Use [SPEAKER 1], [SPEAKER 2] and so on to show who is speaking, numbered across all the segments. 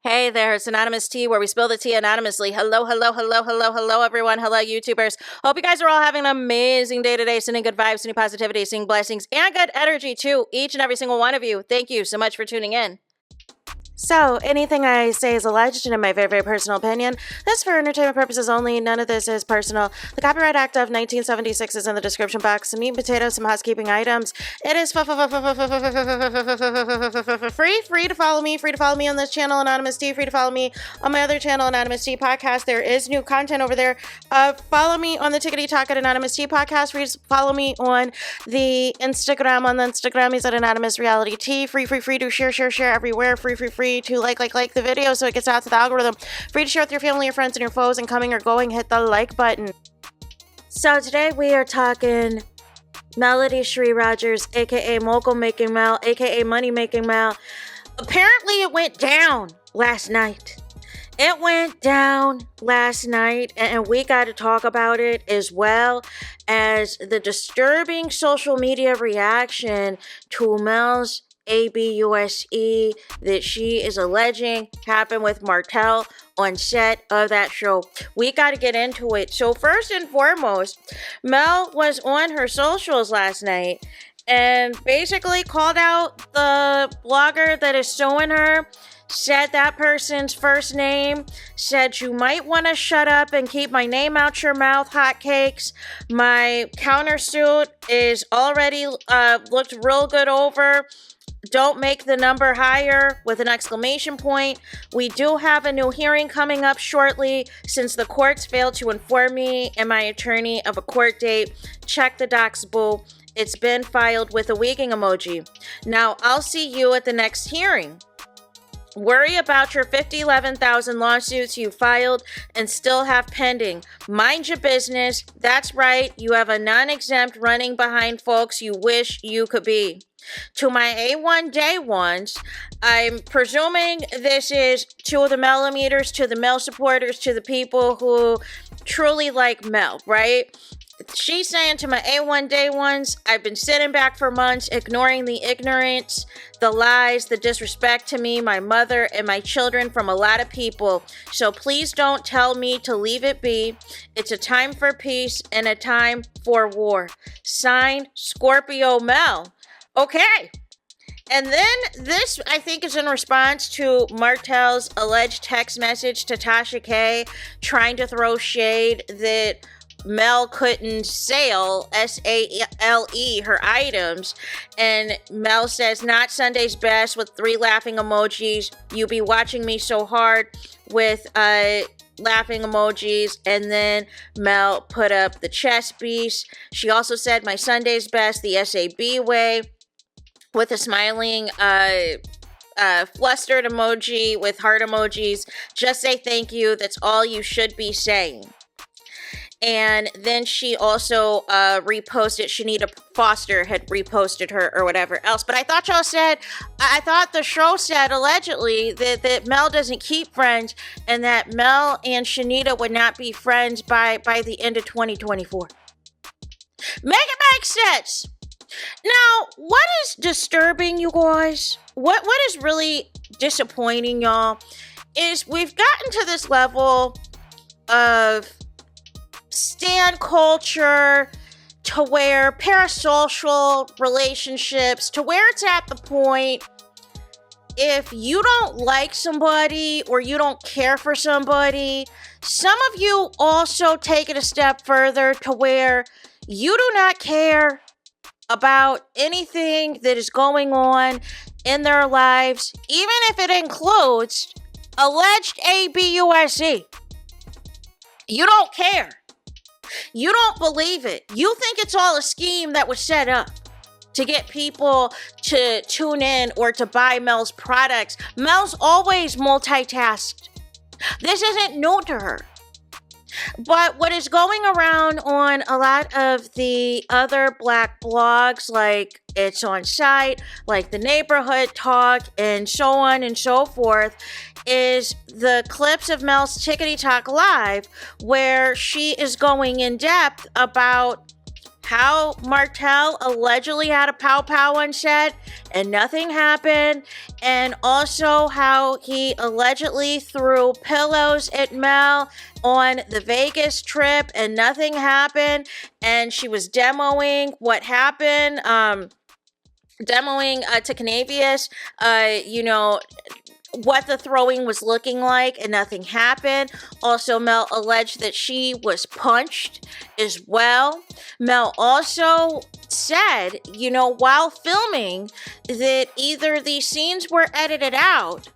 [SPEAKER 1] Hey there, it's Anonymous Tea, where we spill the tea anonymously. Hello, everyone. Hello, YouTubers. Hope you guys are all having an amazing day today, sending good vibes, sending positivity, sending blessings, and good energy to each and every single one of you. Thank you so much for tuning in. So, anything I say is alleged and in my very, very personal opinion. This is for entertainment purposes only. None of this is personal. The Copyright Act of 1976 is in the description box. Some meat and potatoes, some housekeeping items. It is free to follow me. Free to follow me on this channel, Anonymous Tea. Free to follow me on my other channel, Anonymous Tea Podcast. There is new content over there. Follow me on the Tickety Talk at Anonymous Tea Podcast. Free to follow me on the Instagram. On the Instagram is at Anonymous Reality Tea. Free to share everywhere. Free to like the video so it gets out to the algorithm. Free to share with your family, your friends, and your foes, and coming or going, hit the like button. So today we are talking Melody Shree Rogers, aka Mogul Making Mel, aka Money Making Mel. Apparently it went down last night. It went down last night, and we got to talk about it, as well as the disturbing social media reaction to Mel's ABUSE that she is alleging happened with Martell on set of that show. We got to get into it. So first and foremost, Mel was on her socials last night and basically called out the blogger that is suing her, said that person's first name, said you might want to shut up and keep my name out your mouth, hotcakes. My countersuit is already looked real good over. Don't make the number higher with an exclamation point. We do have a new hearing coming up shortly since the courts failed to inform me and my attorney of a court date. Check the docs, boo. It's been filed with a winking emoji. Now, I'll see you at the next hearing. Worry about your 11,000 lawsuits you filed and still have pending. Mind your business. That's right. You have a non-exempt running behind folks you wish you could be. To my A1 day ones, I'm presuming this is to the millimeters, to the Mel supporters, to the people who truly like Mel, right? She's saying to my A1 day ones, I've been sitting back for months, ignoring the ignorance, the lies, the disrespect to me, my mother, and my children from a lot of people. So please don't tell me to leave it be. It's a time for peace and a time for war. Signed, Scorpio Mel. Okay. And then this, I think, is in response to Martell's alleged text message to Tasha K, trying to throw shade that Mel couldn't sell, S-A-L-E, her items. And Mel says, not Sunday's best, with 3 laughing emojis. You be watching me so hard, with laughing emojis. And then Mel put up the chess piece. She also said, my Sunday's best, the SAB way, with a smiling flustered emoji with heart emojis. Just say thank you. That's all you should be saying. And then she also reposted, Shanita Foster had reposted her or whatever else. But I thought the show said allegedly that Mel doesn't keep friends and that Mel and Shanita would not be friends by the end of 2024. Make it make sense. Now, what is disturbing, you guys? What is really disappointing, y'all, is we've gotten to this level of stan culture, to where parasocial relationships, to where it's at the point, if you don't like somebody or you don't care for somebody, some of you also take it a step further to where you do not care about anything that is going on in their lives, even if it includes alleged ABUSE. You don't care. You don't believe it. You think it's all a scheme that was set up to get people to tune in or to buy Mel's products. Mel's always multitasked. This isn't new to her. But what is going around on a lot of the other Black blogs, like It's On Site, like the Neighborhood Talk, and so on and so forth, is the clips of Mel's Tickety Talk Live, where she is going in depth about how Martell allegedly had a pow-pow on set and nothing happened, and also how he allegedly threw pillows at Mel on the Vegas trip and nothing happened, and she was demoing what happened, demoing to Canavius, what the throwing was looking like, and nothing happened. Also, Mel alleged that she was punched as well. Mel also said, while filming, that either these scenes were edited out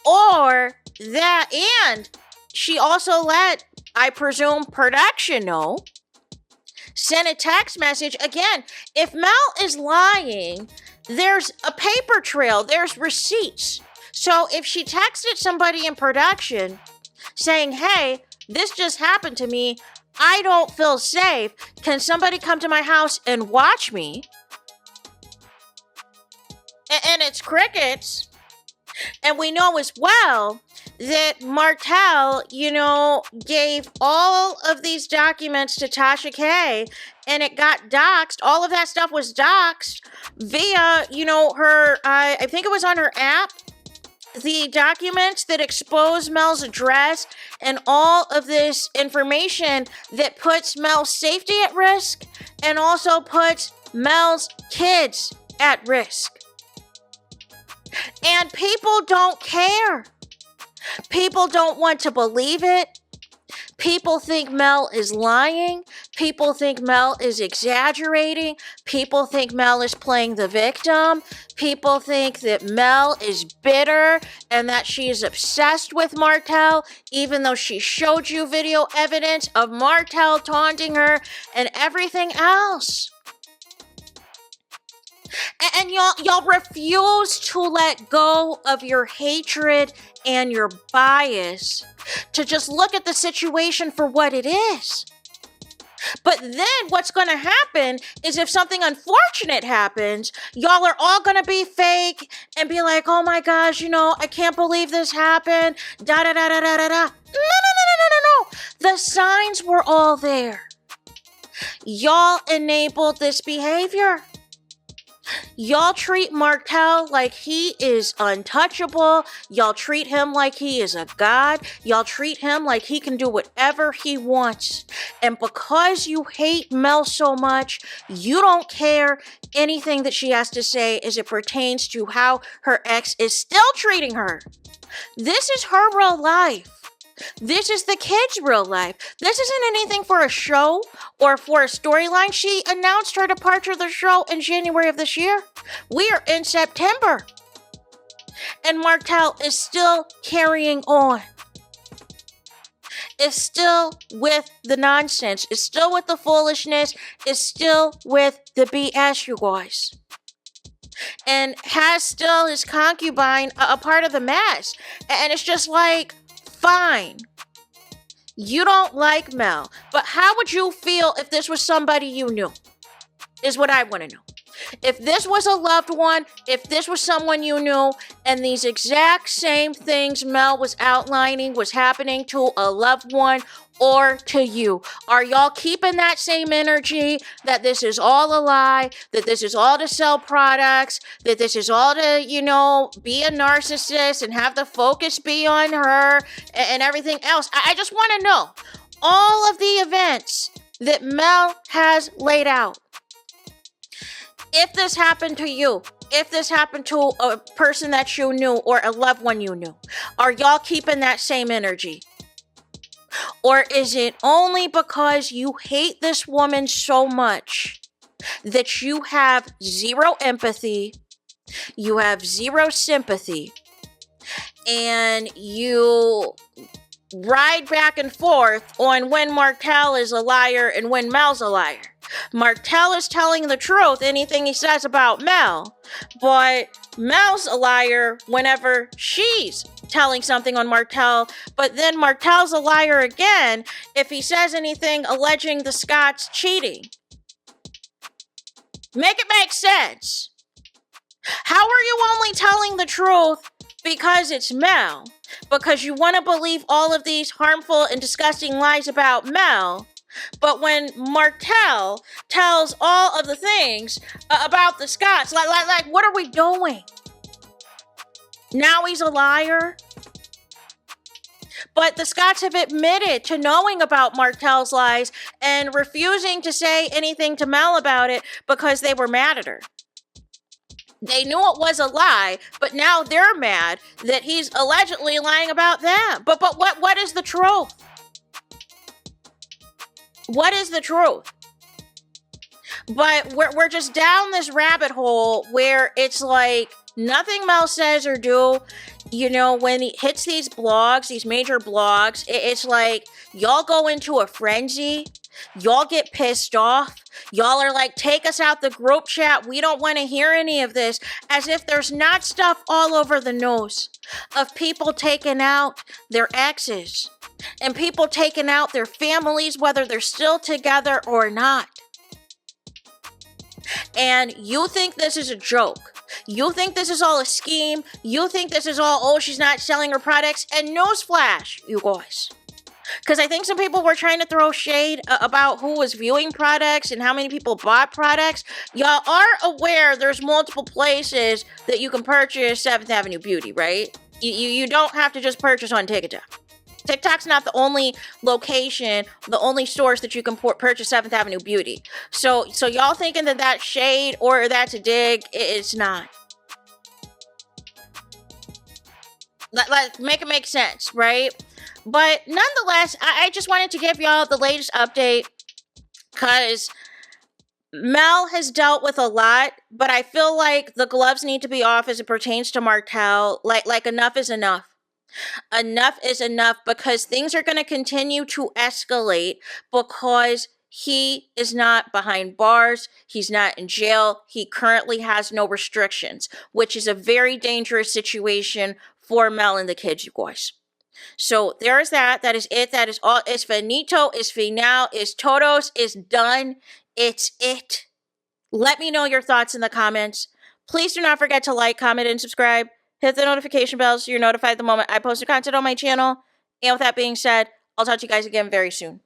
[SPEAKER 1] or that, and she also let, I presume, production know, sent a text message. Again, if Mel is lying, there's a paper trail, there's receipts. So if she texted somebody in production saying, hey, this just happened to me, I don't feel safe, can somebody come to my house and watch me? And it's crickets. And we know as well that Martell, gave all of these documents to Tasha K, and it got doxxed. All of that stuff was doxxed via, her, I think it was on her app. The documents that expose Mel's address and all of this information that puts Mel's safety at risk and also puts Mel's kids at risk. And people don't care. People don't want to believe it. People think Mel is lying. People think Mel is exaggerating. People think Mel is playing the victim. People think that Mel is bitter and that she is obsessed with Martell, even though she showed you video evidence of Martell taunting her and everything else. And y'all refuse to let go of your hatred and your bias to just look at the situation for what it is. But then what's going to happen is if something unfortunate happens, y'all are all going to be fake and be like, oh my gosh, I can't believe this happened. Da da da da da da da. No. The signs were all there. Y'all enabled this behavior. Y'all treat Martell like he is untouchable. Y'all treat him like he is a god. Y'all treat him like he can do whatever he wants. And because you hate Mel so much, you don't care anything that she has to say as it pertains to how her ex is still treating her. This is her real life. This is the kid's real life. This isn't anything for a show or for a storyline. She announced her departure of the show in January of this year. We are in September. And Martell is still carrying on. Is still with the nonsense. Is still with the foolishness. Is still with the BS, you guys. And has still his concubine a part of the mess. And it's just like, fine. You don't like Mel, but how would you feel if this was somebody you knew? Is what I want to know. If this was a loved one, if this was someone you knew, and these exact same things Mel was outlining was happening to a loved one or to you, are y'all keeping that same energy that this is all a lie, that this is all to sell products, that this is all to, be a narcissist and have the focus be on her and everything else? I just want to know all of the events that Mel has laid out. If this happened to you, if this happened to a person that you knew or a loved one you knew, are y'all keeping that same energy? Or is it only because you hate this woman so much that you have zero empathy, you have zero sympathy, and you ride back and forth on when Martell is a liar and when Mel's a liar? Martell is telling the truth, anything he says about Mel, but Mel's a liar whenever she's telling something on Martell, but then Martell's a liar again if he says anything alleging the Scotts cheating. Make it make sense. How are you only telling the truth because it's Mel? Because you want to believe all of these harmful and disgusting lies about Mel, But when Martell tells all of the things about the Scots, like, what are we doing? Now he's a liar? But the Scots have admitted to knowing about Martell's lies and refusing to say anything to Mel about it because they were mad at her. They knew it was a lie, but now they're mad that he's allegedly lying about them. But what is the truth? What is the truth? But we're just down this rabbit hole where it's like nothing Mel says or do, when he hits these blogs, these major blogs, it's like y'all go into a frenzy. Y'all get pissed off. Y'all are like, take us out the group chat. We don't want to hear any of this. As if there's not stuff all over the news of people taking out their exes and people taking out their families, whether they're still together or not. And you think this is a joke. You think this is all a scheme. You think this is all, oh, she's not selling her products. And newsflash, you guys. Because I think some people were trying to throw shade about who was viewing products and how many people bought products. Y'all are aware there's multiple places that you can purchase 7th Avenue Beauty, right? You don't have to just purchase on TikTok. TikTok's not the only location, the only source that you can purchase 7th Avenue Beauty. So y'all thinking that that's shade or that's a dig, it's not. Make it make sense, right? But nonetheless, I just wanted to give y'all the latest update because Mel has dealt with a lot, but I feel like the gloves need to be off as it pertains to Martell. Like enough is enough. Enough is enough because things are going to continue to escalate because he is not behind bars. He's not in jail. He currently has no restrictions, which is a very dangerous situation for Mel and the kids, you guys. So there's that. That is it. That is all. It's finito. It's final. It's todos. It's done. It's it. Let me know your thoughts in the comments. Please do not forget to like, comment, and subscribe. Hit the notification bell so you're notified the moment I post new content on my channel. And with that being said, I'll talk to you guys again very soon.